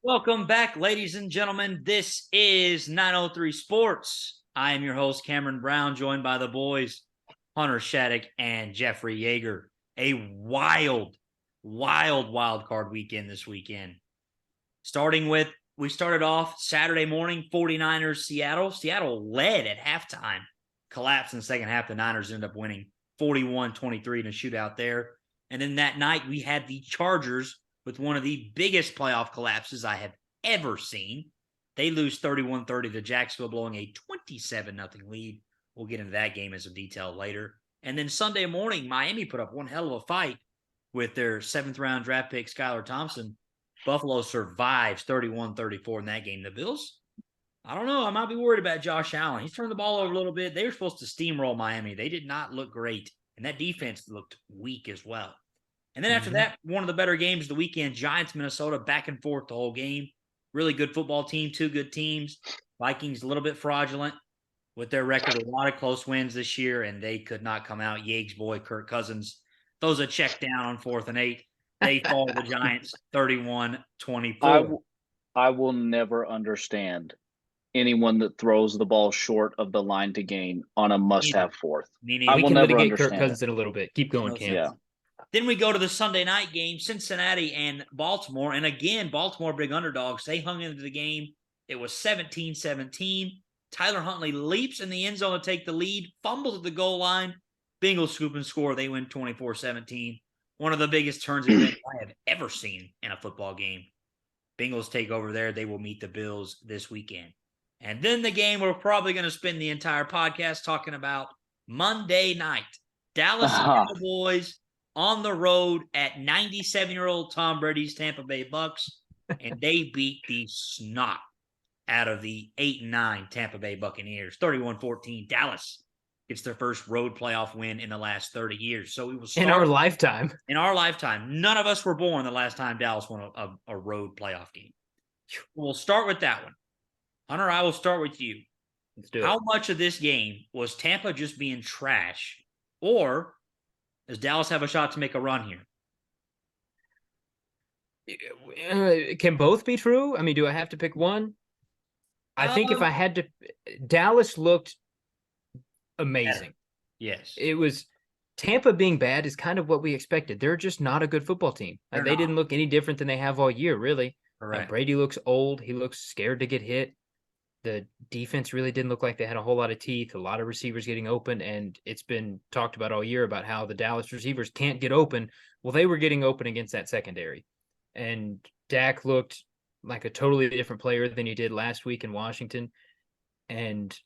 Welcome back, ladies and gentlemen. This is 903 Sports. I am your host, Cameron Brown, joined by the boys, Hunter Shattuck and Jeffrey Yeager. A wild wild card weekend this weekend. We started off Saturday morning, 49ers, Seattle. Seattle led at halftime, collapsed in the second half. The Niners ended up winning 41-23 in a shootout there. And then that night, we had the Chargers with one of the biggest playoff collapses I have ever seen. They lose 31-30 to Jacksonville, blowing a 27-0 lead. We'll get into that game in some detail later. And then Sunday morning, Miami put up one hell of a fight with their seventh-round draft pick, Skylar Thompson. Buffalo survives 31-34 in that game. The Bills, I don't know. I might be worried about Josh Allen. He's turned the ball over a little bit. They were supposed to steamroll Miami. They did not look great, and that defense looked weak as well. And then after that, one of the better games of the weekend, Giants, Minnesota, back and forth the whole game. Really good football team, two good teams. Vikings a little bit fraudulent with their record. A lot of close wins this year, and they could not come out. Yates' boy, Kirk Cousins, throws a check down on 4th and 8. They fall to the Giants 31-24. I will never understand anyone that throws the ball short of the line to gain on a must-have fourth. I will never understand Kirk Cousins in a little bit. Keep going, Cam. Yeah. Then we go to the Sunday night game, Cincinnati and Baltimore. And again, Baltimore big underdogs. They hung into the game. It was 17-17. Tyler Huntley leaps in the end zone to take the lead, fumbles at the goal line. Bengals scoop and score. They win 24-17. One of the biggest turns events I have ever seen in a football game. Bengals take over there. They will meet the Bills this weekend. And then the game we're probably going to spend the entire podcast talking about, Monday night. Dallas Cowboys on the road at 97-year-old Tom Brady's Tampa Bay Bucks, and they beat the snot out of the 8-9 Tampa Bay Buccaneers. 31-14. Dallas gets their first road playoff win in the last 30 years. So we will start in our lifetime. In our lifetime. None of us were born the last time Dallas won a road playoff game. We'll start with that one. Hunter, I will start with you. Let's do it. How much of this game was Tampa just being trash, or does Dallas have a shot to make a run here? Can both be true? I mean, do I have to pick one? I think if I had to, Dallas looked amazing. Yes. It was Tampa being bad is kind of what we expected. They're just not a good football team. They didn't look any different than they have all year, really. Brady looks old. He looks scared to get hit. The defense really didn't look like they had a whole lot of teeth, a lot of receivers getting open, and it's been talked about all year about how the Dallas receivers can't get open. Well, they were getting open against that secondary. And Dak looked like a totally different player than he did last week in Washington. And,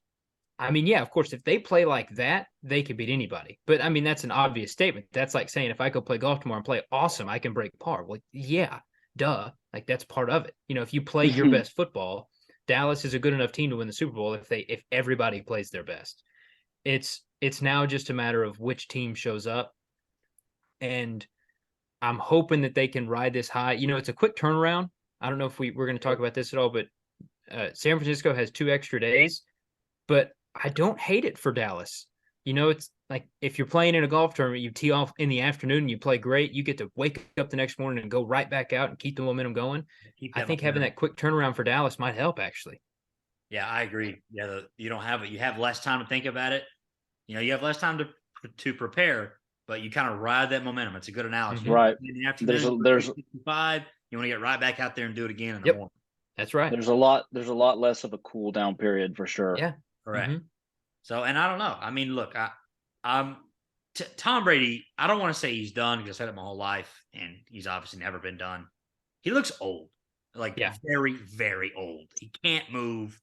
I mean, yeah, of course, if they play like that, they could beat anybody. But, I mean, that's an obvious statement. That's like saying if I go play golf tomorrow and play awesome, I can break par. Well, yeah, duh. Like, that's part of it. You know, if you play your best football, Dallas is a good enough team to win the Super Bowl if everybody plays their best. It's now just a matter of which team shows up, and I'm hoping that they can ride this high. You know, it's a quick turnaround. I don't know if we're going to talk about this at all, but San Francisco has 2 extra days, but I don't hate it for Dallas. You know, it's like if you're playing in a golf tournament, you tee off in the afternoon and you play great, you get to wake up the next morning and go right back out and keep the momentum going. I think having that quick turnaround for Dallas might help, actually. Yeah, I agree. Yeah, you don't have it. You have less time to think about it. You know, you have less time to prepare, but you kind of ride that momentum. It's a good analogy. Right. In the afternoon, there's 65. You want to get right back out there and do it again in the morning. That's right. There's a lot less of a cool down period for sure. Yeah. Correct. So, and I don't know. I mean, look, Tom Brady, I don't want to say he's done because I've said it my whole life, and he's obviously never been done. He looks old, very, very old. He can't move.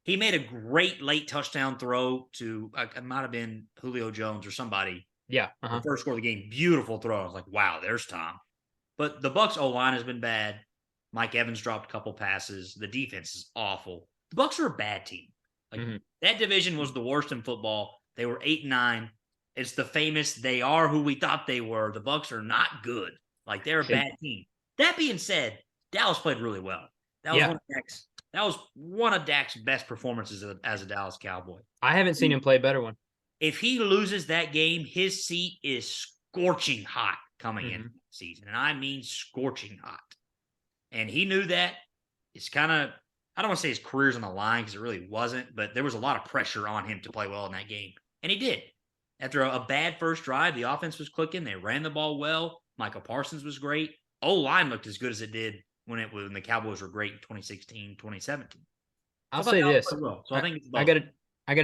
He made a great late touchdown throw to, it might have been Julio Jones or somebody. Yeah. The first score of the game. Beautiful throw. I was like, wow, there's Tom. But the Bucs O-line has been bad. Mike Evans dropped a couple passes. The defense is awful. The Bucs are a bad team. That division was the worst in football. They were 8-9. It's the famous they are who we thought they were. The Bucs are not good. Like, they're a bad team. That being said, Dallas played really well. That was one of Dak's best performances as a Dallas Cowboy. I haven't seen him play a better one. If he loses that game, his seat is scorching hot coming in the season. And I mean scorching hot. And he knew that. it's kind of, I don't want to say his career's on the line because it really wasn't, but there was a lot of pressure on him to play well in that game. And he did. After a bad first drive, the offense was clicking. They ran the ball well. Michael Parsons was great. O-line looked as good as it did when the Cowboys were great in 2016, 2017. I'll say this. Well. So I think it's I got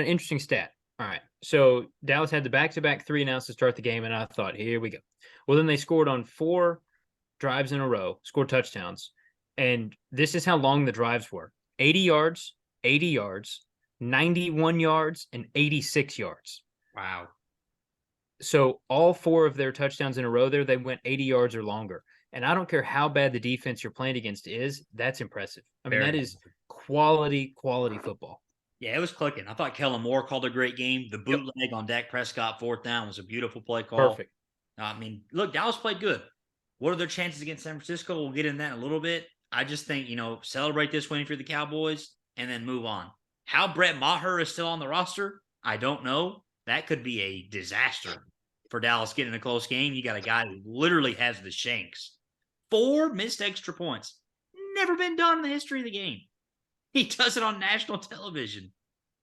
an interesting stat. All right. So Dallas had the back-to-back 3 and outs to start the game, and I thought, here we go. Well, then they scored on 4 drives in a row, scored touchdowns. And this is how long the drives were. 80 yards, 80 yards, 91 yards, and 86 yards. Wow. So all 4 of their touchdowns in a row there, they went 80 yards or longer. And I don't care how bad the defense you're playing against is, that's impressive. I mean, that is quality football. Yeah, it was clicking. I thought Kellen Moore called a great game. The bootleg on Dak Prescott 4th down was a beautiful play call. Perfect. I mean, look, Dallas played good. What are their chances against San Francisco? We'll get in that in a little bit. I just think, celebrate this win for the Cowboys and then move on. How Brett Maher is still on the roster, I don't know. That could be a disaster for Dallas getting a close game. You got a guy who literally has the shanks. 4 missed extra points. Never been done in the history of the game. He does it on national television.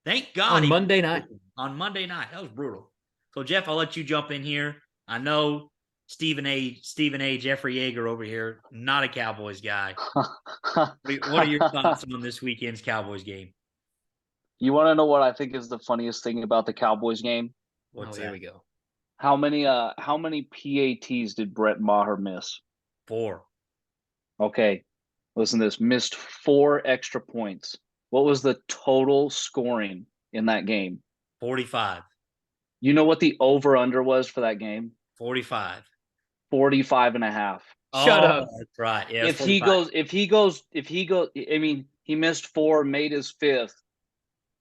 Thank God. On Monday night. On Monday night. That was brutal. So, Jeff, I'll let you jump in here. I know Stephen A. Jeffrey Yeager over here, not a Cowboys guy. What are your thoughts on this weekend's Cowboys game? You want to know what I think is the funniest thing about the Cowboys game? Here we go. How many PATs did Brett Maher miss? 4. Okay. Listen to this. Missed 4 extra points. What was the total scoring in that game? 45. You know what the over-under was for that game? 45. 45.5. Shut up. That's right. Yeah. If he goes, I mean, he missed 4, made his 5th.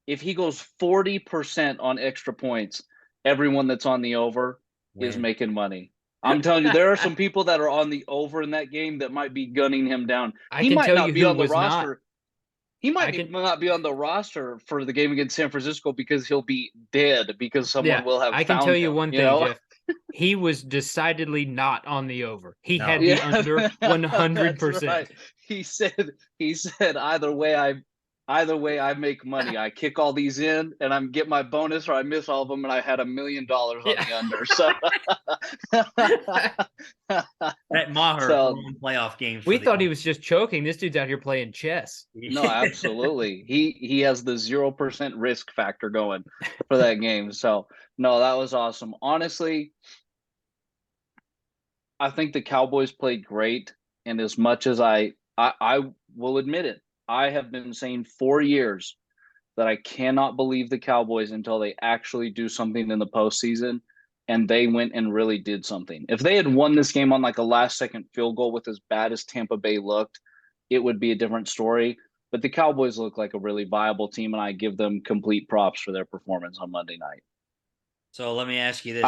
If he goes 40% on extra points, everyone that's on the over is making money. I'm telling you, there are some people that are on the over in that game that might be gunning him down. He might not be on the roster. He might not be on the roster for the game against San Francisco because he'll be dead because someone will have. I can tell you one thing, Jeff. He was decidedly not on the over. He had the under 100%. Right. He said either way I make money. I kick all these in and I get my bonus, or I miss all of them, and I had $1 million on the under. So that Maher playoff games. We thought he was just choking. This dude's out here playing chess. No, absolutely. He has the 0% risk factor going for that game. So no, that was awesome. Honestly, I think the Cowboys played great, and as much as I will admit it, I have been saying for years that I cannot believe the Cowboys until they actually do something in the postseason, and they went and really did something. If they had won this game on like a last-second field goal with as bad as Tampa Bay looked, it would be a different story. But the Cowboys look like a really viable team, and I give them complete props for their performance on Monday night. So let me ask you this.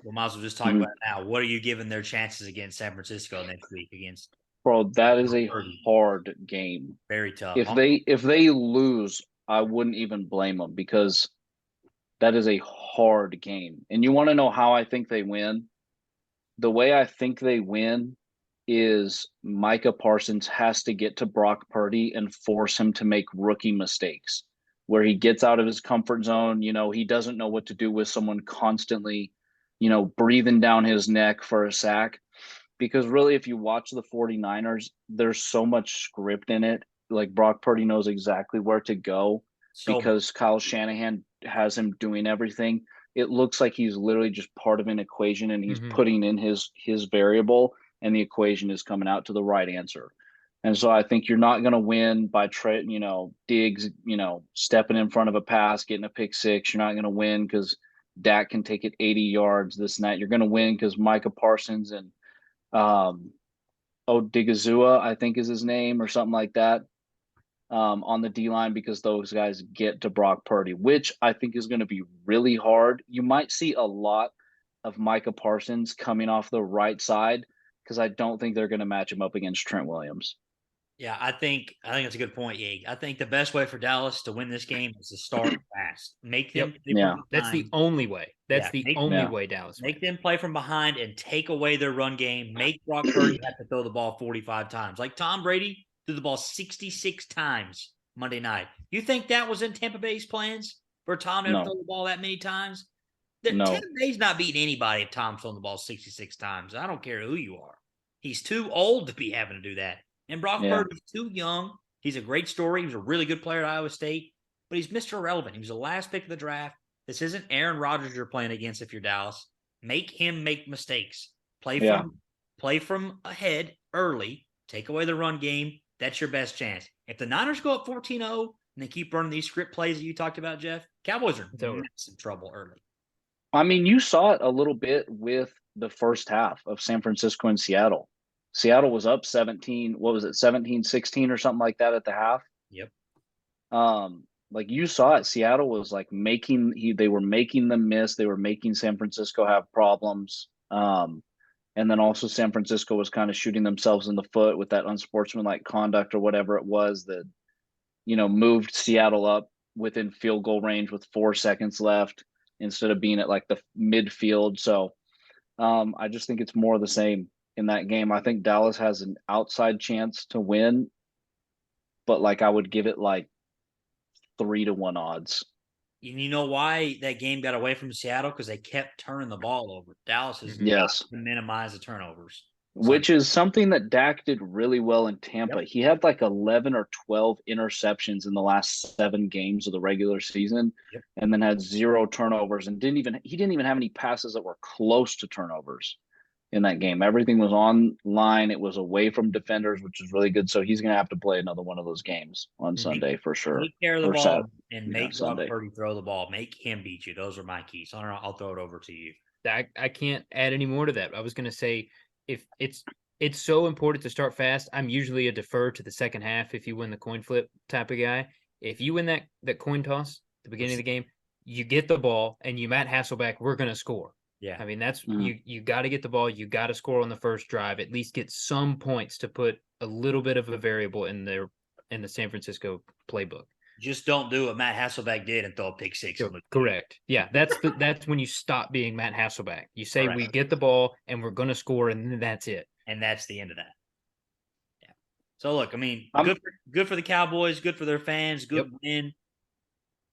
We might as well just talk about it now. What are you giving their chances against San Francisco next week against? Bro, that is a hard game. Very tough. If they lose, I wouldn't even blame them because that is a hard game. And you want to know how I think they win? The way I think they win is Micah Parsons has to get to Brock Purdy and force him to make rookie mistakes where he gets out of his comfort zone. He doesn't know what to do with someone constantly, breathing down his neck for a sack. Because really, if you watch the 49ers, there's so much script in it. Like Brock Purdy knows exactly where to go because Kyle Shanahan has him doing everything. It looks like he's literally just part of an equation, and he's putting in his variable, and the equation is coming out to the right answer. And so I think you're not going to win by Diggs, stepping in front of a pass, getting a pick six. You're not going to win because Dak can take it 80 yards, this and that. You're going to win because Micah Parsons and Odigizua, I think is his name, or something like that, on the D-line, because those guys get to Brock Purdy, which I think is going to be really hard. You might see a lot of Micah Parsons coming off the right side because I don't think they're going to match him up against Trent Williams. Yeah, I think that's a good point, Yeg. I think the best way for Dallas to win this game is to start fast. Make them That's the only way. That's the only way Dallas make them play from behind and take away their run game. Make Brock Purdy have to throw the ball 45 times. Like Tom Brady threw the ball 66 times Monday night. You think that was in Tampa Bay's plans for Tom to ever No. throw the ball that many times? No. Tampa Bay's not beating anybody if Tom's throwing the ball 66 times. I don't care who you are. He's too old to be having to do that. And Brock Purdy's too young. He's a great story. He was a really good player at Iowa State, but he's Mr. Irrelevant. He was the last pick of the draft. This isn't Aaron Rodgers you're playing against if you're Dallas. Make him make mistakes. Play from ahead early. Take away the run game. That's your best chance. If the Niners go up 14-0 and they keep running these script plays that you talked about, Jeff, Cowboys are in some trouble early. I mean, you saw it a little bit with the first half of San Francisco and Seattle. Seattle was up 17, 17-16 or something like that at the half. Yep. Like you saw it, Seattle was like they were making them miss. They were making San Francisco have problems. And then also San Francisco was kind of shooting themselves in the foot with that unsportsmanlike conduct or whatever it was that, moved Seattle up within field goal range with 4 seconds left instead of being at like the midfield. So I just think it's more of the same in that game. I think Dallas has an outside chance to win, but like I would give it like 3-1 odds. And you know why that game got away from Seattle? Because they kept turning the ball over. Dallas is to minimize the turnovers. Which is something that Dak did really well in Tampa. Yep. He had like 11 or 12 interceptions in the last 7 games of the regular season, and then had 0 turnovers and he didn't even have any passes that were close to turnovers in that game. Everything was on line. It was away from defenders, which is really good. So he's going to have to play another one of those games on Sunday for sure. Take care of the ball and make Brock Purdy throw the ball. Make him beat you. Those are my keys. I'll throw it over to you. I can't add any more to that. I was going to say, if it's so important to start fast, I'm usually a defer to the second half if you win the coin flip type of guy. If you win that coin toss at the beginning of the game, you get the ball and you Matt Hasselbeck, we're going to score. Yeah. I mean, that's you got to get the ball. You got to score on the first drive, at least get some points to put a little bit of a variable in the San Francisco playbook. Just don't do what Matt Hasselbeck did and throw a pick six. Correct. Yeah, that's when you stop being Matt Hasselbeck. You say we get the ball and we're going to score, and then that's it. And that's the end of that. Yeah. So look, I mean, good for the Cowboys, good for their fans, good win.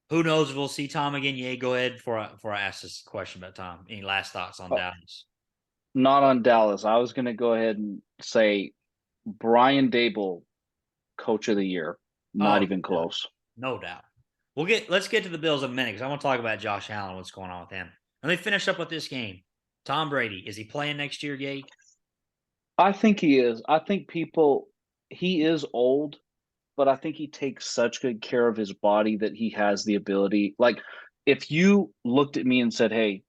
Who knows if we'll see Tom again? Yeah, go ahead before I ask this question about Tom. Any last thoughts on Dallas? Not on Dallas. I was going to go ahead and say Brian Daboll, Coach of the Year. Not even close. No doubt. Let's get to the Bills in a minute because I want to talk about Josh Allen, what's going on with him. Let me finish up with this game. Tom Brady, is he playing next year, Gate? I think he is. I think he is old, but I think he takes such good care of his body that he has the ability. Like, if you looked at me and said, hey,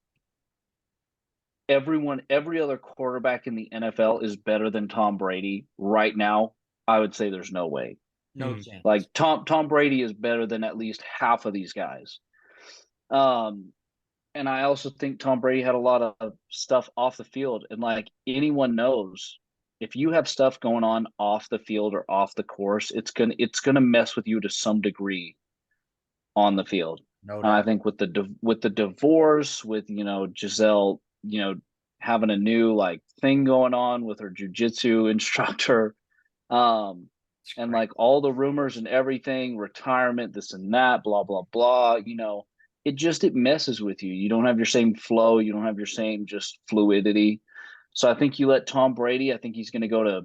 every other quarterback in the NFL is better than Tom Brady right now, I would say there's no way. No chance. Like Tom Brady is better than at least half of these guys. And I also think Tom Brady had a lot of stuff off the field. And like anyone knows, if you have stuff going on off the field or off the course, it's gonna mess with you to some degree on the field. No doubt. And I think with the divorce, with Giselle, having a new like thing going on with her jiu-jitsu instructor, and like all the rumors and everything, retirement, this and that, blah blah blah. It messes with you. You don't have your same flow. You don't have your same just fluidity. So I think you let Tom Brady, I think he's going to go to,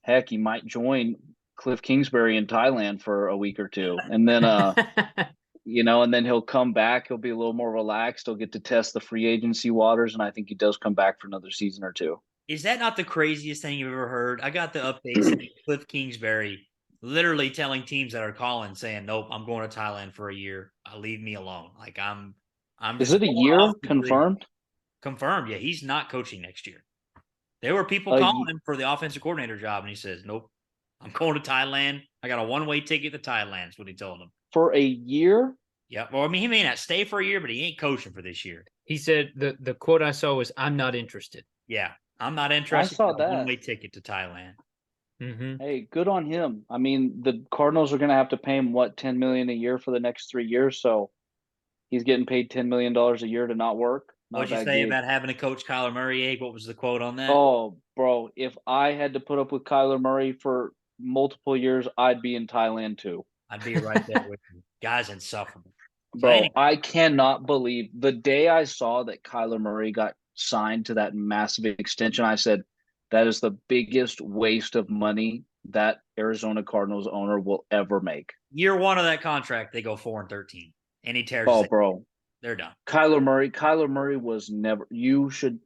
heck, he might join Cliff Kingsbury in Thailand for a week or two. And then, and then he'll come back. He'll be a little more relaxed. He'll get to test the free agency waters. And I think he does come back for another season or two. Is that not the craziest thing you've ever heard? I got the updates saying Cliff Kingsbury literally telling teams that are calling saying, nope, I'm going to Thailand for a year. Leave me alone. Like I'm Is it a year confirmed? Confirmed. Yeah, he's not coaching next year. There were people calling him for the offensive coordinator job, and he says, nope, I'm going to Thailand. I got a one-way ticket to Thailand is what he told them. For a year? Yeah. Well, I mean, he may not stay for a year, but he ain't coaching for this year. He said the quote I saw was, I'm not interested. Yeah, I'm not interested. I saw that. One-way ticket to Thailand. Mm-hmm. Hey, good on him. I mean, the Cardinals are going to have to pay him, $10 million a year for the next 3 years, so he's getting paid $10 million a year to not work. What'd you say about having to coach Kyler Murray, Egg? What was the quote on that? Oh, bro, if I had to put up with Kyler Murray for multiple years, I'd be in Thailand too. I'd be right there with you. Guy's insufferable. So Bro, I cannot believe the day I saw that Kyler Murray got signed to that massive extension, I said, that is the biggest waste of money that Arizona Cardinals owner will ever make. year one of that contract, they go 4-13, and he tears. Oh, bro, they're done. Kyler Murray was never. You should.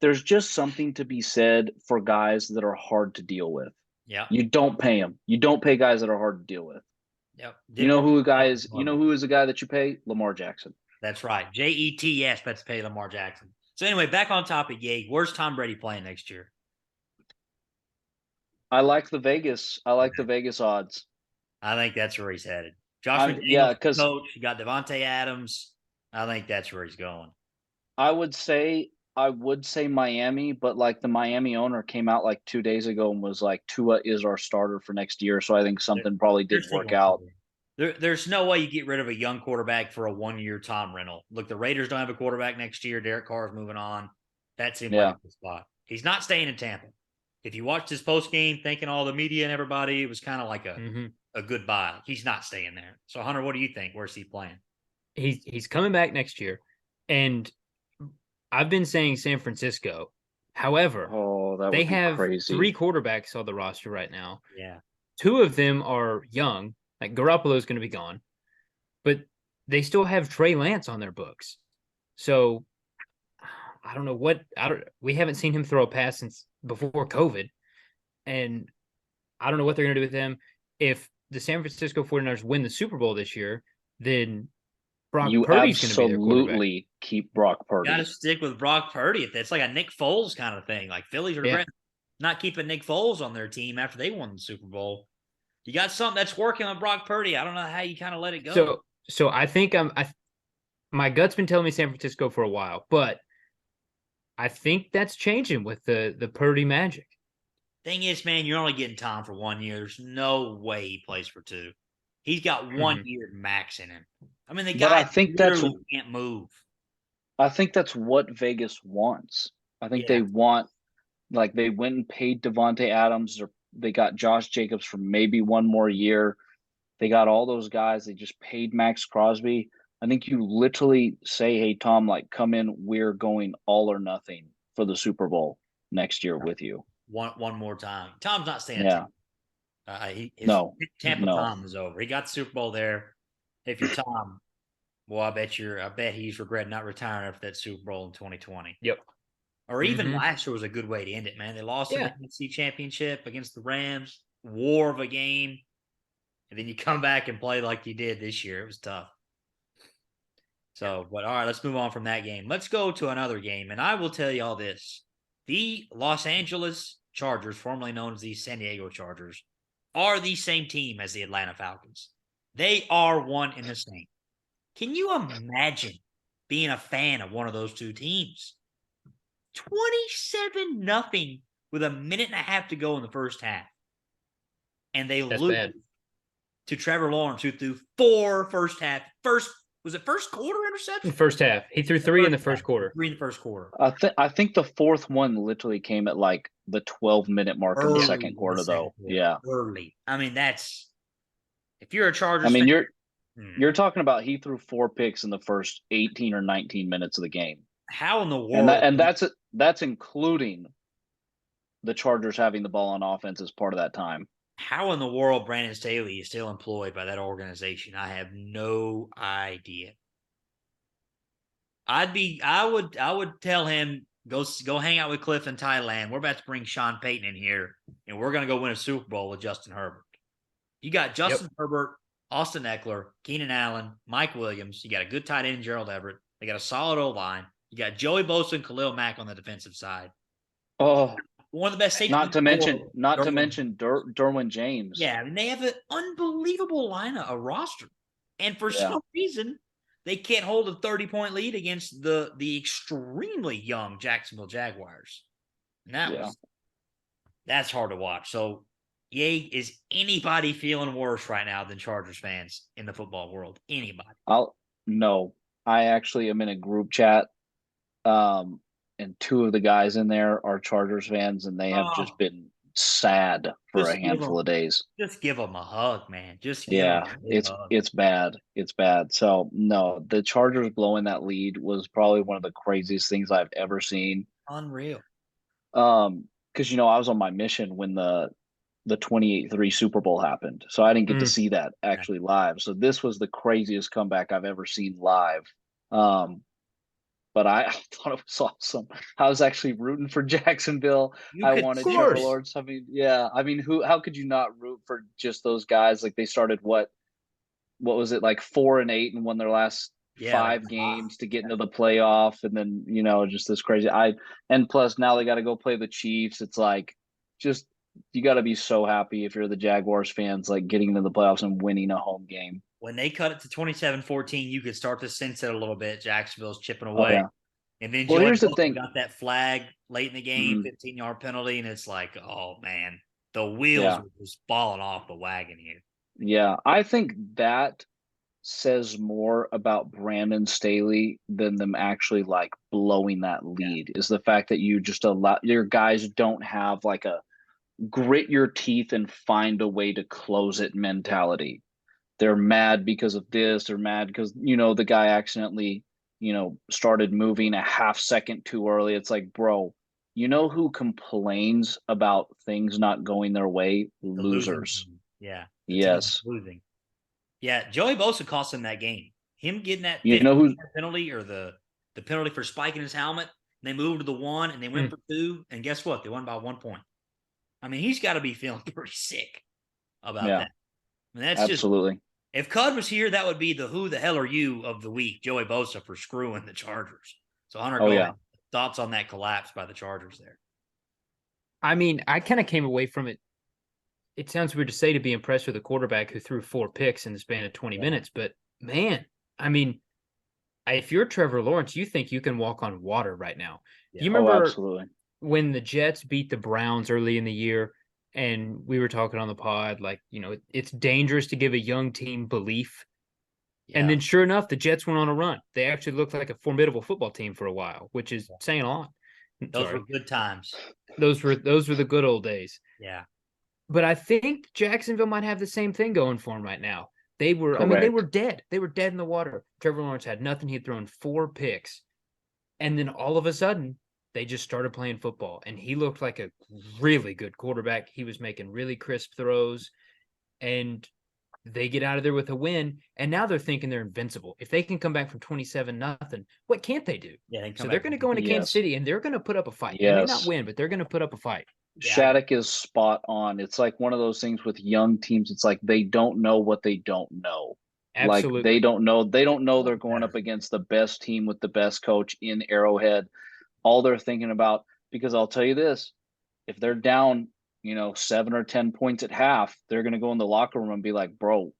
There's just something to be said for guys that are hard to deal with. Yeah. You don't pay them. You don't pay guys that are hard to deal with. Yep. You know who a guy is? You know who is a guy that you pay? Lamar Jackson. That's right. JETS, that's pay Lamar Jackson. So anyway, back on topic, Yay. Where's Tom Brady playing next year? I like the Vegas. I like the Vegas odds. I think that's where he's headed. Josh McDaniels, because coach. You got Devontae Adams. I think that's where he's going. I would say Miami, but like the Miami owner came out like 2 days ago and was like, Tua is our starter for next year. So I think something probably did work out. There's no way you get rid of a young quarterback for a 1-year Tom rental. Look, the Raiders don't have a quarterback next year. Derek Carr's moving on. That seemed like a spot. He's not staying in Tampa. If you watched his post game, thinking all the media and everybody, it was kind of like a goodbye. He's not staying there. So Hunter, what do you think? Where's he playing? He's coming back next year, and I've been saying San Francisco. However, they have crazy. 3 quarterbacks on the roster right now. Yeah, 2 of them are young. Like Garoppolo's going to be gone, but they still have Trey Lance on their books. So I don't know we haven't seen him throw a pass since before COVID, and I don't know what they're going to do with him. If the San Francisco 49ers win the Super Bowl this year, then Brock Purdy's going to be their quarterback. Absolutely keep Brock Purdy. Got to stick with Brock Purdy. It's like a Nick Foles kind of thing. Like Phillies are not keeping Nick Foles on their team after they won the Super Bowl. You got something that's working on Brock Purdy. I don't know how you kind of let it go. So I think my gut's been telling me San Francisco for a while, but I think that's changing with the Purdy magic. Thing is, man, you're only getting Tom for 1 year. There's no way he plays for 2. He's got 1 year max in him. I mean, the guy can't move. I think that's what Vegas wants. I think they want, like, they went and paid Devontae Adams, or they got Josh Jacobs for maybe 1 more year. They got all those guys. They just paid Max Crosby. I think you literally say, hey, Tom, like, come in. We're going all or nothing for the Super Bowl next year with you. One more time. Tom's not staying. Yeah. Tampa Tom is over. He got the Super Bowl there. If you're Tom, well, I bet he's regretting not retiring after that Super Bowl in 2020. Yep. Or even last year was a good way to end it, man. They lost the NFC Championship against the Rams, war of a game, and then you come back and play like you did this year. It was tough. So, but all right, let's move on from that game. Let's go to another game, and I will tell you all this. The Los Angeles Chargers, formerly known as the San Diego Chargers, are the same team as the Atlanta Falcons. They are one and the same. Can you imagine being a fan of one of those two teams? 27-0 with 1.5 minutes to go in the first half. And they lose to Trevor Lawrence, who threw 4 first quarter interceptions? First half. He threw 3 in the first quarter. 3 in the first quarter. I think the 4th one literally came at like the 12-minute mark of the second quarter, though. Yeah. Early. I mean, that's – if you're a Chargers fan, you're talking about he threw 4 picks in the first 18 or 19 minutes of the game. How in the world? And that's including the Chargers having the ball on offense as part of that time. How in the world Brandon Staley is still employed by that organization? I have no idea. I would tell him go hang out with Cliff in Thailand. We're about to bring Sean Payton in here, and we're going to go win a Super Bowl with Justin Herbert. You got Justin Herbert, Austin Eckler, Keenan Allen, Mike Williams. You got a good tight end, Gerald Everett. They got a solid O-line. You got Joey Bosa and Khalil Mack on the defensive side. Oh, one of the best safeties. Not to mention Derwin James. Yeah, I mean, they have an unbelievable lineup, a roster. And for some reason, they can't hold a 30-point lead against the extremely young Jacksonville Jaguars. And that's hard to watch. So, is anybody feeling worse right now than Chargers fans in the football world? Anybody? No. I actually am in a group chat, and 2 of the guys in there are Chargers fans, and they have just been sad for Just a give handful them, of days. just give them a hug, man. Just give them Yeah, a big hug. it's bad. It's bad. So no, the Chargers blowing that lead was probably one of the craziest things I've ever seen. Unreal. Because I was on my mission when the 28-3 Super Bowl happened. So I didn't get to see that actually live. So this was the craziest comeback I've ever seen live. But I thought it was awesome. I was actually rooting for Jacksonville. You I could wanted see Trevor it. Lawrence. I mean, yeah. I mean, how could you not root for just those guys? Like they started what was it, like 4-8 and won their last Yeah, like, 5 games to get into the playoff, and then just this crazy. And plus now they got to go play the Chiefs. It's like just you got to be so happy if you're the Jaguars fans, like getting into the playoffs and winning a home game. when they cut it to 27-14, you could start to sense it a little bit. Jacksonville's chipping Oh away. yeah. And then Well, Joey here's the Bosa thing. got that flag late in the game, Mhm. 15-yard penalty, and it's like, oh, man, the wheels Yeah. were just falling off the wagon here. Yeah, I think that says more about Brandon Staley than them actually like blowing that lead is the fact that you just allow your guys don't have like a grit your teeth and find a way to close it mentality. They're mad because of this, they're mad because the guy accidentally, started moving a half second too early. It's like, bro, who complains about things not going their way? The losing Losers. team. Yeah, the team Yes. losing. Yeah, Joey Bosa cost him that game. Him getting that You 50 know who's penalty or the penalty for spiking his helmet, and they moved to the 1 and they went for 2, and guess what? They won by 1 point. I mean, he's got to be feeling pretty sick about Yeah, that. I mean, that's absolutely. just if Cud was here, that would be the who the hell are you of the week, Joey Bosa for screwing the Chargers. So Hunter, Oh, go yeah. ahead. Thoughts on that collapse by the Chargers there? I mean, I kind of came away from it. It sounds weird to say to be impressed with a quarterback who threw 4 picks in the span of 20 minutes, but man, I mean, if you're Trevor Lawrence, you think you can walk on water right now. Yeah. You Oh, remember absolutely. when the Jets beat the Browns early in the year, and we were talking on the pod, like, it's dangerous to give a young team belief. Yeah. And then sure enough, the Jets went on a run. They actually looked like a formidable football team for a while, which is saying a lot. Those were good times. Those were the good old days. Yeah. But I think Jacksonville might have the same thing going for them right now. They were dead. They were dead in the water. Trevor Lawrence had nothing. He'd thrown 4 picks. And then all of a sudden, they just started playing football. And he looked like a really good quarterback. He was making really crisp throws. And they get out of there with a win. And now they're thinking they're invincible. If they can come back from 27-0, what can't they do? Yeah. So they're going to go into Kansas City and they're going to put up a fight. They may not win, but they're going to put up a fight. Shattuck is spot on. It's like one of those things with young teams. It's like they don't know what they don't know. Absolutely. Like they don't know. They don't know they're going up against the best team with the best coach in Arrowhead. All they're thinking about, because I'll tell you this, if they're down, 7 or 10 points at half, they're going to go in the locker room and be like, bro,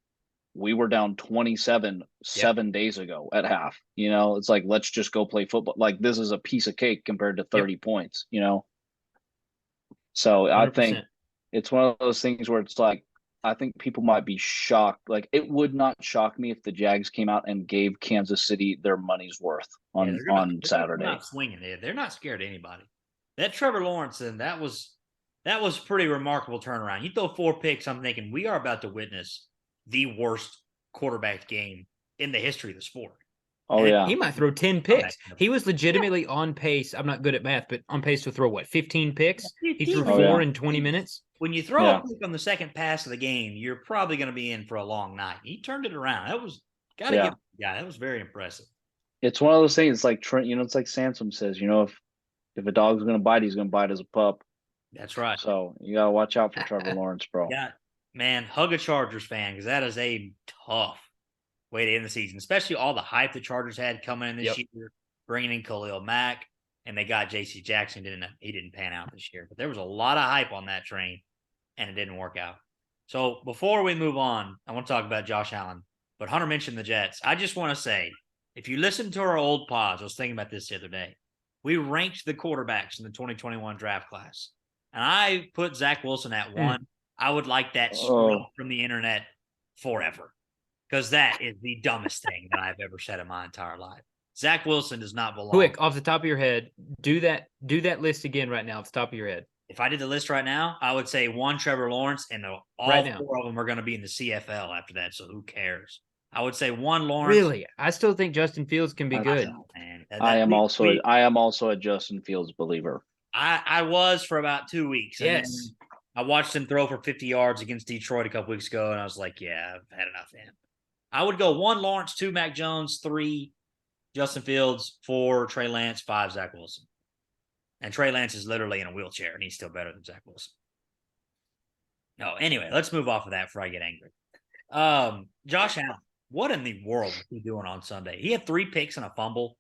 we were down 27 7 days ago at half. It's like, let's just go play football. Like this is a piece of cake compared to 30 points, So 100%. I think it's one of those things where it's like, I think people might be shocked. Like it would not shock me if the Jags came out and gave Kansas City their money's worth on Saturday. They're not swinging it. They're not scared of anybody. That Trevor Lawrence, and that was pretty remarkable turnaround. You throw 4 picks, I'm thinking we are about to witness the worst quarterback game in the history of the sport. Oh, yeah. He might throw 10 picks. He was legitimately on pace. I'm not good at math, but on pace to throw 15 picks? He threw 4 in 20 minutes. When you throw a pick on the second pass of the game, you're probably going to be in for a long night. He turned it around. That was that was very impressive. It's one of those things. It's like Trent, it's like Sansom says, if a dog's going to bite, he's going to bite as a pup. That's right. So you got to watch out for Trevor Lawrence, bro. Yeah, man, hug a Chargers fan, because that is a tough way to end the season, especially all the hype the Chargers had coming in this year, bringing in Khalil Mack, and they got J.C. Jackson. He didn't pan out this year, but there was a lot of hype on that train, and it didn't work out. So before we move on, I want to talk about Josh Allen, but Hunter mentioned the Jets. I just want to say, if you listen to our old pods, I was thinking about this the other day, we ranked the quarterbacks in the 2021 draft class, and I put Zach Wilson at 1. I would like that scrubbed from the internet forever, because that is the dumbest thing that I've ever said in my entire life. Zach Wilson does not belong. Quick, off the top of your head, do that list again right now off the top of your head. If I did the list right now, I would say 1 Trevor Lawrence, and all Right now. 4 of them are going to be in the CFL after that. So who cares? I would say 1 Lawrence. Really, I still think Justin Fields can be good. Man. I am also a Justin Fields believer. I was for about 2 weeks. And Yes. then I watched him throw for 50 yards against Detroit a couple weeks ago, and I was like, yeah, I've had enough of him. I would go 1 Lawrence, 2 Mac Jones, 3 Justin Fields, 4 Trey Lance, 5 Zach Wilson. And Trey Lance is literally in a wheelchair, and he's still better than Zach Wilson. No, anyway, let's move off of that before I get angry. Josh Allen, what in the world was he doing on Sunday? He had 3 picks and a fumble.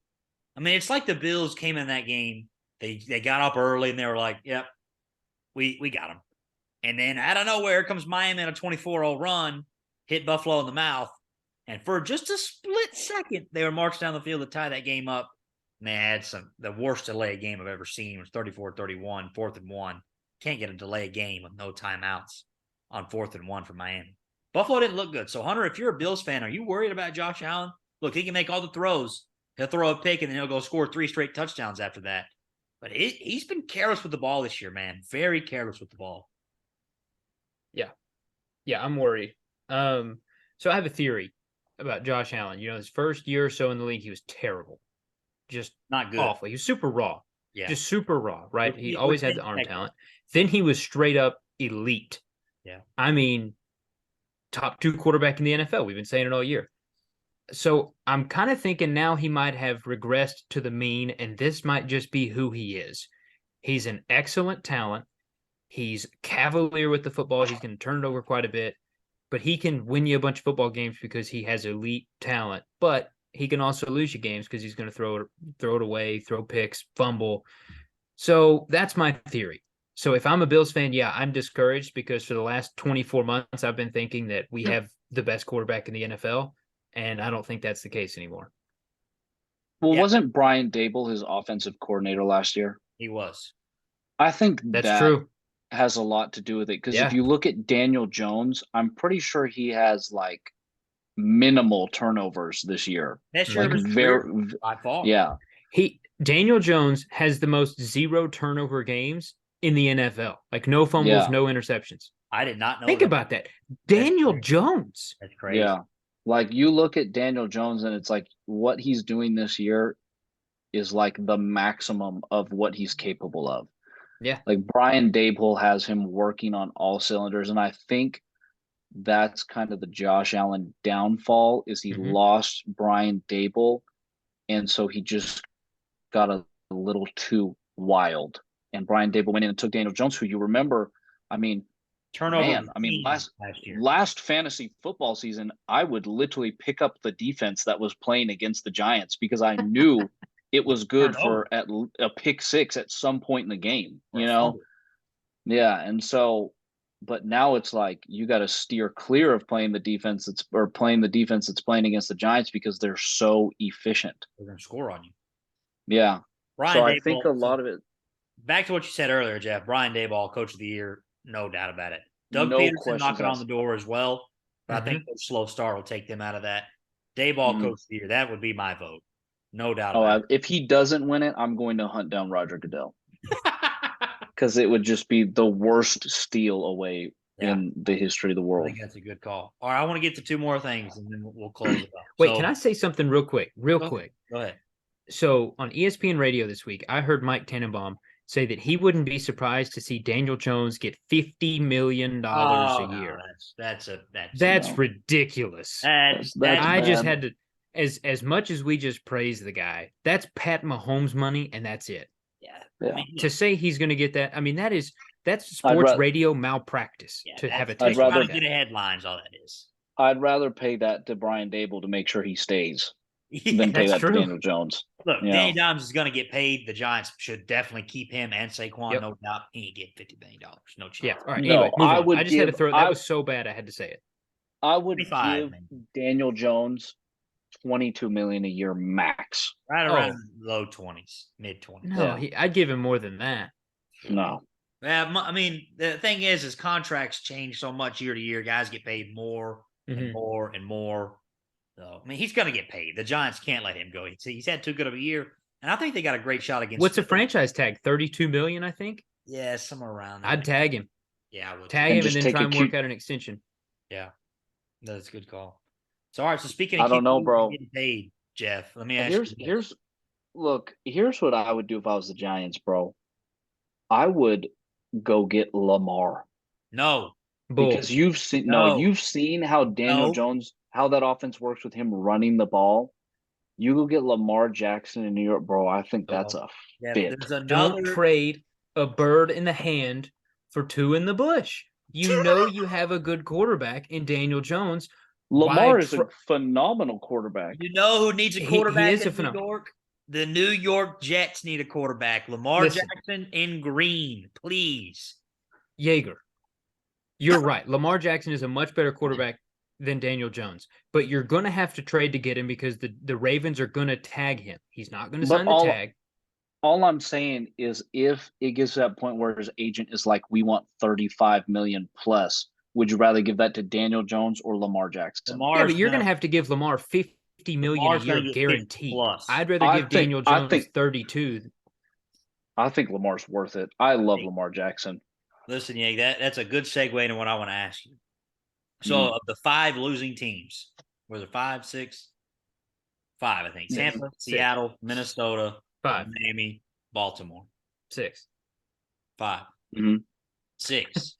I mean, it's like the Bills came in that game. They got up early, and they were like, yep, we got him. And then out of nowhere comes Miami on a 24-0 run, hit Buffalo in the mouth. And for just a split second, they were marched down the field to tie that game up. And they had the worst delay game I've ever seen. It was 34-31, 4th and 1. Can't get a delay game with no timeouts on 4th and 1 for Miami. Buffalo didn't look good. So, Hunter, if you're a Bills fan, are you worried about Josh Allen? Look, he can make all the throws. He'll throw a pick, and then he'll go score 3 straight touchdowns after that. But he's been careless with the ball this year, man. Very careless with the ball. Yeah, I'm worried. So I have a theory about Josh Allen. His first year or so in the league, he was terrible. Just not good. Awful. He was super raw. Yeah. Just super raw, right? He always had the arm talent. Then he was straight up elite. Yeah. I mean, top 2 quarterback in the NFL. We've been saying it all year. So I'm kind of thinking now he might have regressed to the mean, and this might just be who he is. He's an excellent talent. He's cavalier with the football. He's going to turn it over quite a bit, but he can win you a bunch of football games because he has elite talent. But he can also lose you games because he's going to throw it away, throw picks, fumble. So that's my theory. So if I'm a Bills fan, yeah, I'm discouraged because for the last 24 months, I've been thinking that we have the best quarterback in the NFL, and I don't think that's the case anymore. Well, wasn't Brian Dable his offensive coordinator last year? He was. I think that's true. Has a lot to do with it because Yeah. if you look at Daniel Jones, I'm pretty sure he has like minimal turnovers this year. That's like by far. Yeah. Daniel Jones has the most 0 turnover games in the NFL. Like no fumbles, no interceptions. I did not know. Think about that. Daniel Jones. That's crazy. Yeah. Like you look at Daniel Jones and it's like what he's doing this year is like the maximum of what he's capable of. Yeah. Like Brian Dable has him working on all cylinders. And I think that's kind of the Josh Allen downfall is he lost Brian Dable. And so he just got a little too wild. And Brian Dable went in and took Daniel Jones, who you remember, I mean, last fantasy football season, I would literally pick up the defense that was playing against the Giants because I knew it was good for a pick 6 at some point in the game, Yeah. And so, but now it's like you got to steer clear of playing the defense that's playing against the Giants because they're so efficient. They're going to score on you. Yeah. Brian so Daboll, I think a lot of it. Back to what you said earlier, Jeff. Brian Daboll, Coach of the Year, no doubt about it. Doug Peterson knocking on the door as well, but I think a slow start will take them out of that. Daboll, Coach of the Year, that would be my vote. No doubt about it. If he doesn't win it, I'm going to hunt down Roger Goodell. Because it would just be the worst steal away in the history of the world. I think that's a good call. All right, I want to get to 2 more things, and then we'll close it up. Wait, can I say something real quick? Go ahead. So on ESPN Radio this week, I heard Mike Tannenbaum say that he wouldn't be surprised to see Daniel Jones get $50 million a year. That's ridiculous. I just had to, as much as we just praise the guy, that's Pat Mahomes money, and that's it. Yeah. To say he's going to get that, I mean, that's sports radio malpractice to have a take. I'd rather get headlines. All that is. I'd rather pay that to Brian Dable to make sure he stays than pay that to Daniel Jones. Look, Danny Dimes is going to get paid. The Giants should definitely keep him and Saquon. No doubt, he ain't getting $50 million. No chance. Yeah. All right. Anyway, I just had to throw. That was so bad. I had to say it. I would give Daniel Jones $22 million a year max. Right around low 20s, mid 20s. No, I'd give him more than that. No. Yeah, I mean, the thing is contracts change so much year to year. Guys get paid more and more and more. So, I mean, he's going to get paid. The Giants can't let him go. He's had too good of a year, and I think they got a great shot against. What's the franchise tag? $32 million, I think. Yeah, somewhere around there. I'd tag him. Yeah, I would. Tag And him and just then take try a and Q- work out an extension. Yeah, that's a good call. So, all right. So, speaking of I don't know, QBs bro. getting paid, Jeff, let me ask Here's you this. here's look, here's what I would do if I was the Giants, bro. I would go get Lamar No, Bull. because no, you've seen how Daniel no. Jones, how that offense works with him running the ball. You go get Lamar Jackson in New York, bro. I think that's No. a Jeff, fit. there's Don't another. trade a bird in the hand for two in the bush. You know you have a good quarterback in Daniel Jones. Why Lamar is a phenomenal quarterback. You know who needs a he quarterback is a in New phenomenal. York? The New York Jets need a quarterback. Lamar Listen, Jackson in green, please. Yeager, you're right. Lamar Jackson is a much better quarterback than Daniel Jones, but you're going to have to trade to get him because the Ravens are going to tag him. He's not going to But sign the tag. all I'm saying is if it gets to that point where his agent is like, we want 35 million plus, would you rather give that to Daniel Jones or Lamar Jackson? Yeah, Lamar's but you're going gonna to have to give Lamar 50 million a Lamar's year gonna get 50 guaranteed. plus. I'd rather give Daniel I Jones think 32. I think Lamar's worth it. I love Lamar Jackson. Listen, yeah, that's a good segue into what I want to ask you. So Mm. of the 5 losing teams, was it 5, 6? 5, I think. Yes. Tampa, 6. Seattle, Minnesota, 5. Miami, Baltimore. 6. 5. Mm-hmm. 6.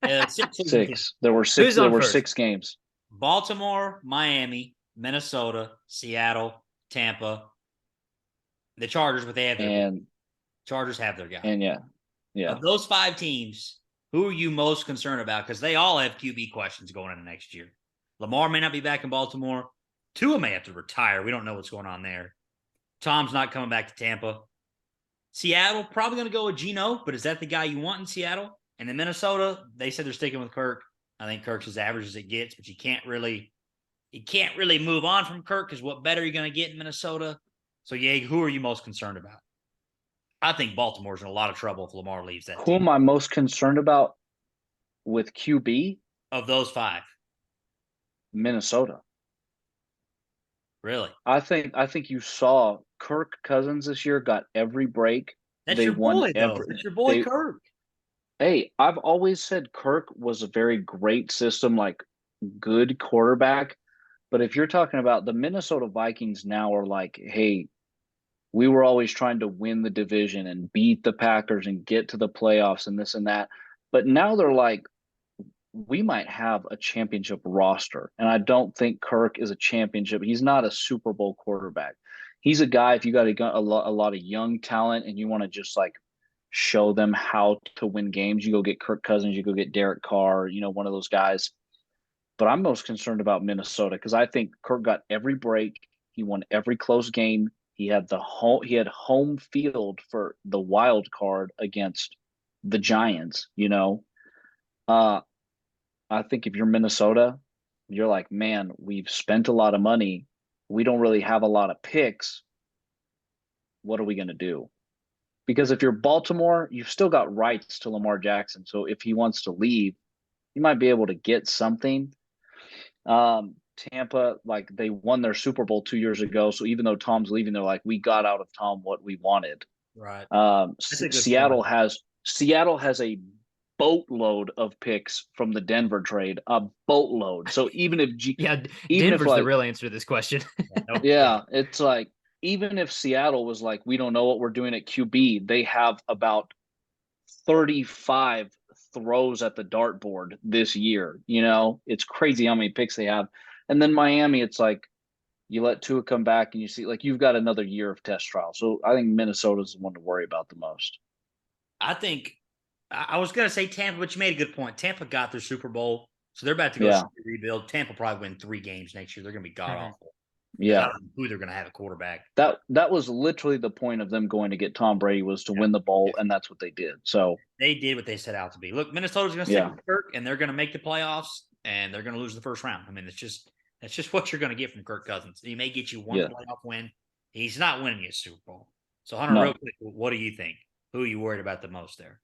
Yeah, 6 losing teams. 6. There were six. Who's There on were first? 6 games. Baltimore, Miami, Minnesota, Seattle, Tampa, the Chargers, but they have their And Chargers have their guy. and yeah. Of those 5 teams, who are you most concerned about? Because they all have QB questions going into next year. Lamar may not be back in Baltimore. Tua may have to retire. We don't know what's going on there. Tom's not coming back to Tampa. Seattle, probably going to go with Geno, but is that the guy you want in Seattle? And in Minnesota, they said they're sticking with Kirk. I think Kirk's as average as it gets, but you can't really move on from Kirk because what better are you going to get in Minnesota? So, yeah, who are you most concerned about? I think Baltimore's in a lot of trouble if Lamar leaves that Who team. am I most concerned about with QB? Of those 5. Minnesota. Really? I think you saw Kirk Cousins this year got every break. That's They your won boy, though. every. That's your boy, They Kirk. Hey, I've always said Kirk was a very great system, like good quarterback. But if you're talking about the Minnesota Vikings now are like, hey, we were always trying to win the division and beat the Packers and get to the playoffs and this and that. But now they're like, we might have a championship roster. And I don't think Kirk is a championship. He's not a Super Bowl quarterback. He's a guy, if you got a lot of young talent and you want to just like show them how to win games, you go get Kirk Cousins, you go get Derek Carr, one of those guys. But I'm most concerned about Minnesota because I think Kirk got every break. He won every close game. He had home field for the wild card against the Giants, I think if you're Minnesota, you're like, man, we've spent a lot of money. We don't really have a lot of picks. What are we going to do? Because if you're Baltimore, you've still got rights to Lamar Jackson. So if he wants to leave, you might be able to get something. Tampa, like they won their Super Bowl 2 years ago. So even though Tom's leaving, they're like, we got out of Tom what we wanted. Right. That's a good Seattle point. has a boatload of picks from the Denver trade, a boatload. So even if Denver's the real answer to this question. yeah, it's like even if Seattle was like, we don't know what we're doing at QB, they have about 35 throws at the dartboard this year. It's crazy how many picks they have. And then Miami, it's like you let Tua come back and you see like you've got another year of test trial. So I think Minnesota's the one to worry about the most. I think I was going to say Tampa, but you made a good point. Tampa got their Super Bowl, so they're about to go rebuild. Tampa probably win 3 games next year. They're going to be god awful. Yeah, I don't know who they're going to have a quarterback. That was literally the point of them going to get Tom Brady was to win the bowl, and that's what they did. So they did what they set out to be. Look, Minnesota's going to stick with Kirk, and they're going to make the playoffs, and they're going to lose the first round. I mean, that's just what you're going to get from Kirk Cousins. He may get you one playoff win. He's not winning you a Super Bowl. So, Hunter, real quick, what do you think? Who are you worried about the most there?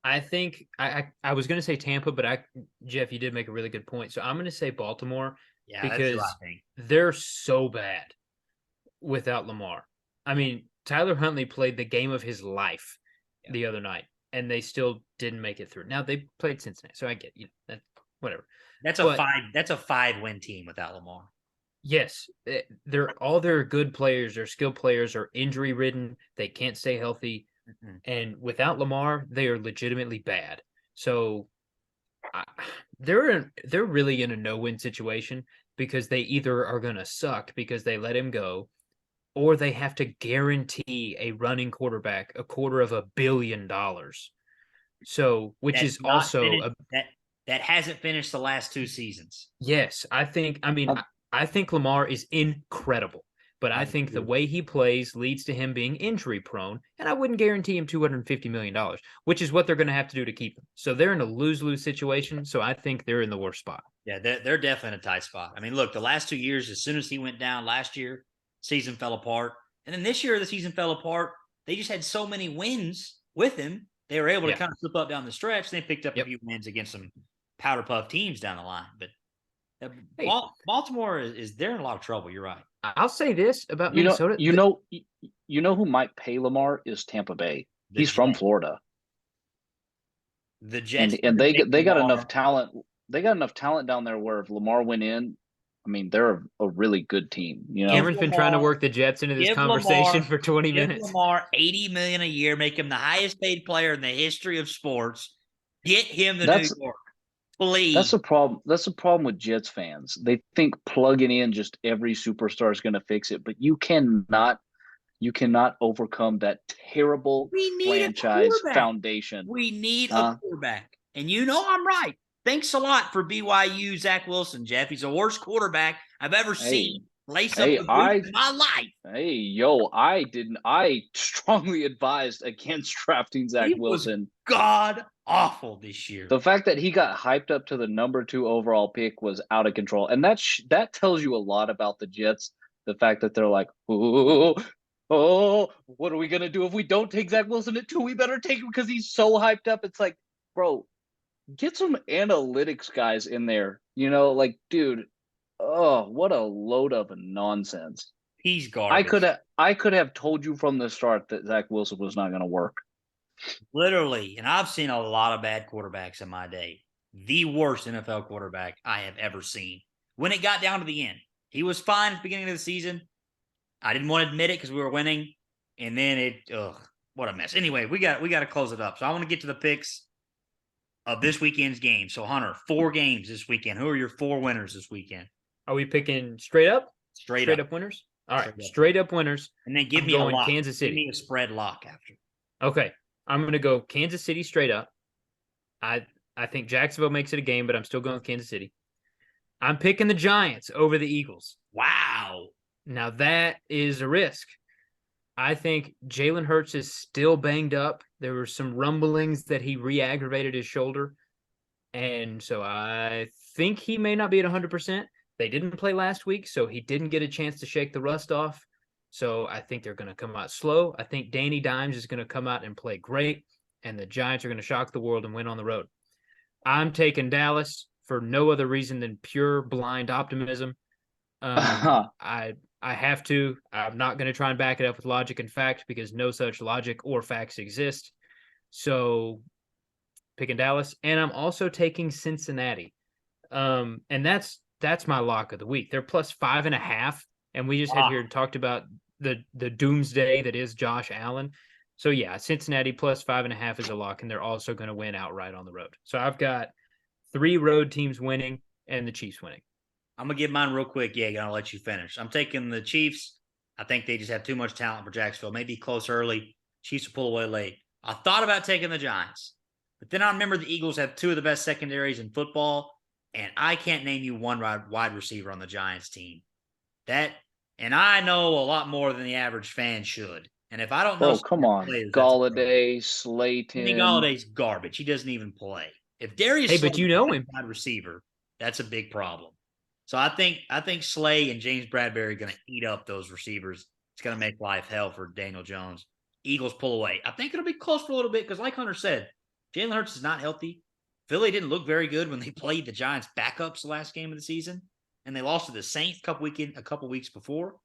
I think I was going to say Tampa, but Jeff, you did make a really good point. So I'm going to say Baltimore because they're so bad without Lamar. I mean, Tyler Huntley played the game of his life the other night. and they still didn't make it through. Now they played Cincinnati, so I get that, whatever. That's a 5-win team without Lamar. Yes, they're all their good players, their skilled players are injury ridden. They can't stay healthy, and without Lamar, they are legitimately bad. So they're really in a no-win situation because they either are going to suck because they let him go, or they have to guarantee a running quarterback $250 million. So, which That's is not also finished, that hasn't finished the last 2 seasons. yes. I think Lamar is incredible, but I think the way he plays leads to him being injury prone, and I wouldn't guarantee him $250 million, which is what they're going to have to do to keep him. So they're in a lose-lose situation. So I think they're in the worst spot. Yeah, they're definitely in a tight spot. I mean, look, the last 2 years, as soon as he went down last year, season fell apart. And then this year, the season fell apart. They just had so many wins with him. They were able to kind of slip up down the stretch. They picked up a few wins against some powder puff teams down the line. But Baltimore is they're in a lot of trouble. You're right. I'll say this about Minnesota. You know who might pay Lamar is Tampa Bay. He's from Florida. The Jets and they got enough talent. They got enough talent down there where if Lamar went in, I mean, they're a really good team. Cameron's been trying to work the Jets into this conversation for 20 minutes. Lamar $80 million a year, make him the highest paid player in the history of sports. Get him to New York, please. That's a problem. That's a problem with Jets fans. They think plugging in just every superstar is going to fix it, but you cannot overcome that terrible franchise foundation. We need a quarterback, and I'm right. Thanks a lot for BYU, Zach Wilson, Jeff. He's the worst quarterback I've ever seen. Lace up the boots in my life. I strongly advised against drafting Zach Wilson. God awful this year. The fact that he got hyped up to the number 2 overall pick was out of control, and that tells you a lot about the Jets. The fact that they're like, oh, what are we gonna do if we don't take Zach Wilson at 2? We better take him because he's so hyped up. It's like, bro, get some analytics guys in there. Dude, what a load of nonsense. He's garbage. I could have told you from the start that Zach Wilson was not going to work. Literally, and I've seen a lot of bad quarterbacks in my day. The worst NFL quarterback I have ever seen. When it got down to the end, he was fine at the beginning of the season. I didn't want to admit it because we were winning, and then what a mess. Anyway, we got to close it up. So I want to get to the picks of this weekend's game. So Hunter, 4 games this weekend. Who are your 4 winners this weekend? Are we picking straight up? Straight up winners? All right, straight up winners. And then give me a lock. Kansas City. Give me a spread lock after. Okay, I'm going to go Kansas City straight up. I think Jacksonville makes it a game, but I'm still going with Kansas City. I'm picking the Giants over the Eagles. Wow. Now that is a risk. I think Jalen Hurts is still banged up. There were some rumblings that he re-aggravated his shoulder. And so I think he may not be at 100%. They didn't play last week, so he didn't get a chance to shake the rust off. So I think they're going to come out slow. I think Danny Dimes is going to come out and play great, and the Giants are going to shock the world and win on the road. I'm taking Dallas for no other reason than pure blind optimism. I have to. I'm not going to try and back it up with logic and fact because no such logic or facts exist. So picking Dallas, and I'm also taking Cincinnati. And that's my lock of the week. They're plus 5.5, and we just had here and talked about the doomsday that is Josh Allen. So yeah, Cincinnati plus 5.5 is a lock, and they're also going to win outright on the road. So I've got 3 road teams winning and the Chiefs winning. I'm going to give mine real quick. Yeah, I'll let you finish. I'm taking the Chiefs. I think they just have too much talent for Jacksonville. Maybe close early. Chiefs will pull away late. I thought about taking the Giants, but then I remember the Eagles have 2 of the best secondaries in football, and I can't name you one wide receiver on the Giants team. And I know a lot more than the average fan should. And if I don't know, come on, Galladay, Slayton. Galladay's garbage. He doesn't even play. If Darius, but you know him, wide receiver, that's a big problem. So I think Slay and James Bradbury are going to eat up those receivers. It's going to make life hell for Daniel Jones. Eagles pull away. I think it'll be close for a little bit because, like Hunter said, Jalen Hurts is not healthy. Philly didn't look very good when they played the Giants backups the last game of the season, and they lost to the Saints a couple weeks before.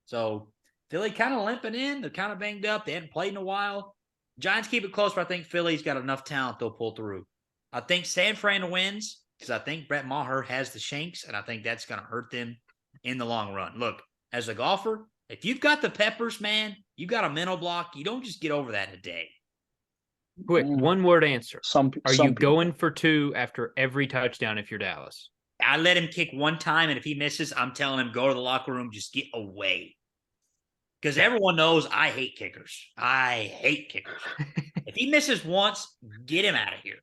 So Philly kind of limping in. They're kind of banged up. They hadn't played in a while. Giants keep it close, but I think Philly's got enough talent they'll pull through. I think San Fran wins because I think Brett Maher has the shanks, and I think that's going to hurt them in the long run. Look, as a golfer, if you've got the peppers, man, you got a mental block. You don't just get over that in a day. Quick, one word answer. Are you people. going for 2 after every touchdown if you're Dallas? I let him kick one time, and if he misses, I'm telling him, go to the locker room, just get away. Because everyone knows I hate kickers. I hate kickers. If he misses once, get him out of here.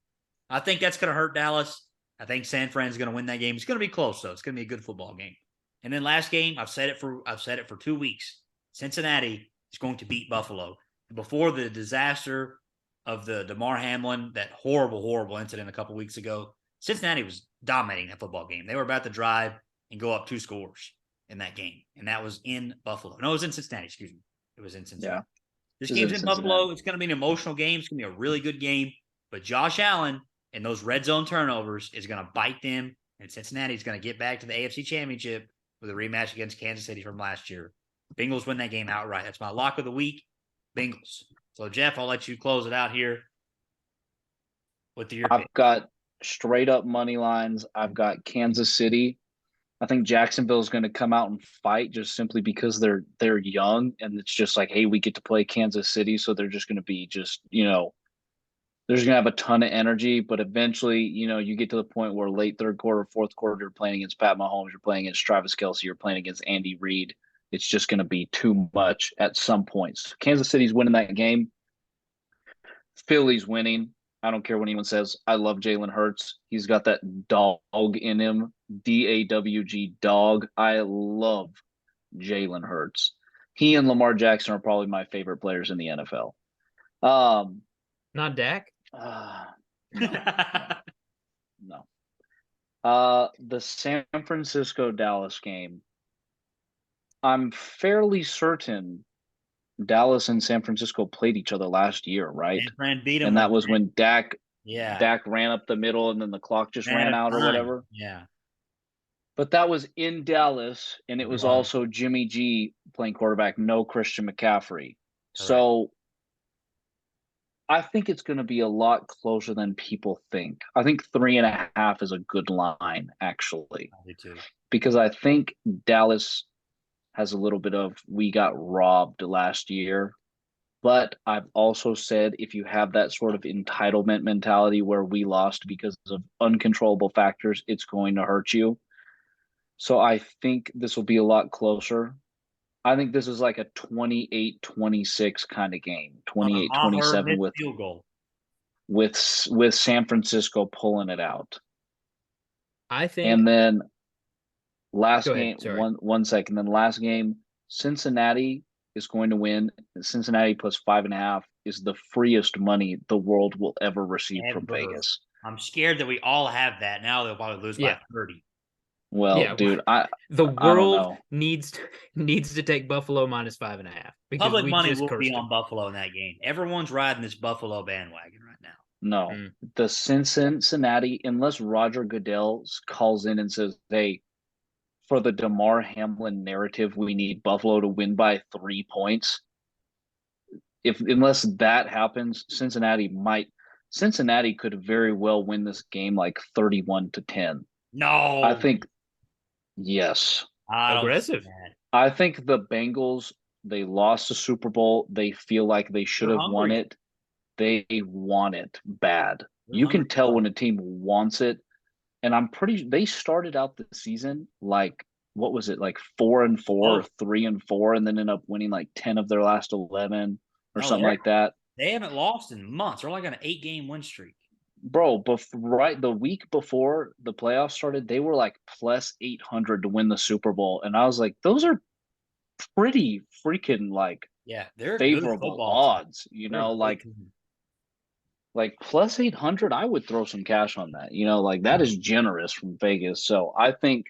I think that's going to hurt Dallas. I think San Fran's going to win that game. It's going to be close, though. It's going to be a good football game. And then last game, I've said it for 2 weeks. Cincinnati is going to beat Buffalo. Before the disaster of the DeMar Hamlin, that horrible incident a couple weeks ago, Cincinnati was dominating that football game. They were about to drive and go up 2 scores in that game, and that was in Buffalo. No, it was in Cincinnati. Excuse me. It was in Cincinnati. Yeah. This game's in Buffalo. It's going to be an emotional game. It's going to be a really good game. But Josh Allen and those red zone turnovers is going to bite them, and Cincinnati's going to get back to the AFC Championship with a rematch against Kansas City from last year. Bengals win that game outright. That's my lock of the week, Bengals. So, Jeff, I'll let you close it out here with your pick. I've got straight up money lines. I've got Kansas City. I think Jacksonville is going to come out and fight just simply because they're young, and it's just like, hey, we get to play Kansas City, so they're just going to be just, they're just going to have a ton of energy. But eventually, you get to the point where late third quarter, fourth quarter, you're playing against Pat Mahomes, you're playing against Travis Kelce, you're playing against Andy Reid. It's just going to be too much at some points. Kansas City's winning that game. Philly's winning. I don't care what anyone says. I love Jalen Hurts. He's got that dog in him. DAWG, dog. I love Jalen Hurts. He and Lamar Jackson are probably my favorite players in the NFL. Not Dak? No. The San Francisco-Dallas game, I'm fairly certain Dallas and San Francisco played each other last year, right? San Fran beat him, and that was when Dak ran up the middle and then the clock just ran out or whatever. Yeah. But that was in Dallas, and it was also Jimmy G playing quarterback, no Christian McCaffrey. So I think it's going to be a lot closer than people think. I think 3.5 is a good line, actually. I do too. Because I think Dallas has a little bit of, we got robbed last year. But I've also said, if you have that sort of entitlement mentality where we lost because of uncontrollable factors, it's going to hurt you. So I think this will be a lot closer. I think this is like a 28-26 kind of game, 28-27 with field goal. with San Francisco pulling it out. I think. And then last game, one second. Then last game, Cincinnati is going to win. Cincinnati plus 5.5 is the freest money the world will ever receive from Vegas. I'm scared that we all have that. Now they'll probably lose by 30. Well, dude, the world needs to take Buffalo minus 5.5. Public money will be on Buffalo in that game. Everyone's riding this Buffalo bandwagon right now. No, the Cincinnati, unless Roger Goodell calls in and says, "Hey, for the DeMar Hamlin narrative, we need Buffalo to win by 3 points." Unless that happens, Cincinnati could very well win this game like 31-10. No, I think. Yes. Aggressive. I think the Bengals, they lost the Super Bowl. They feel like they should have won it. They want it bad. You can tell when a team wants it. And they started out the season like, what was it? Like 4-4 or 3-4, and then ended up winning like 10 of their last 11 or something like that. They haven't lost in months. They're like on an 8-game win streak. Bro, the week before the playoffs started, they were like plus 800 to win the Super Bowl. And I was like, those are pretty freaking they're favorable odds, like plus 800, I would throw some cash on that. That is generous from Vegas. So I think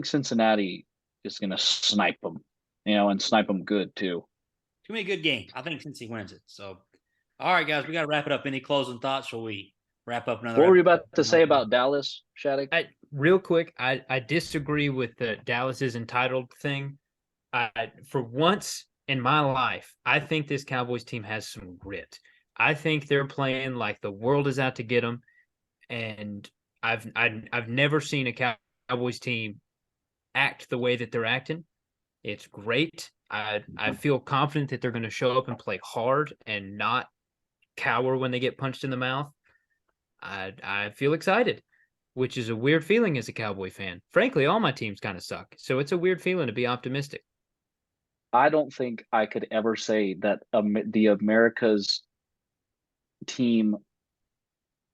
Cincinnati is going to snipe them, and snipe them good too. It's going to be a good game. I think Cincy wins it. So, all right, guys, we got to wrap it up. Any closing thoughts? Shall we wrap up another? What were you about to say about Dallas, Shattuck? Real quick, I disagree with the Dallas is entitled thing. For once, in my life, I think this Cowboys team has some grit. I think they're playing like the world is out to get them, and I've never seen a Cowboys team act the way that they're acting. It's great. I feel confident that they're going to show up and play hard and not cower when they get punched in the mouth. I feel excited, which is a weird feeling as a Cowboy fan. Frankly, all my teams kind of suck, so it's a weird feeling to be optimistic. I don't think I could ever say that the America's team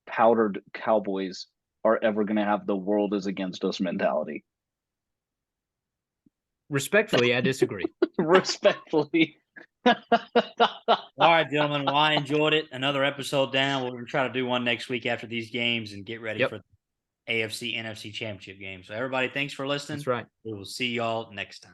powdered Cowboys are ever going to have the world is against us mentality. Respectfully, I disagree. Respectfully. All right, gentlemen. Well, I enjoyed it. Another episode down. We're going to try to do one next week after these games and get ready for the AFC, NFC championship game. So, everybody, thanks for listening. That's right. We will see y'all next time.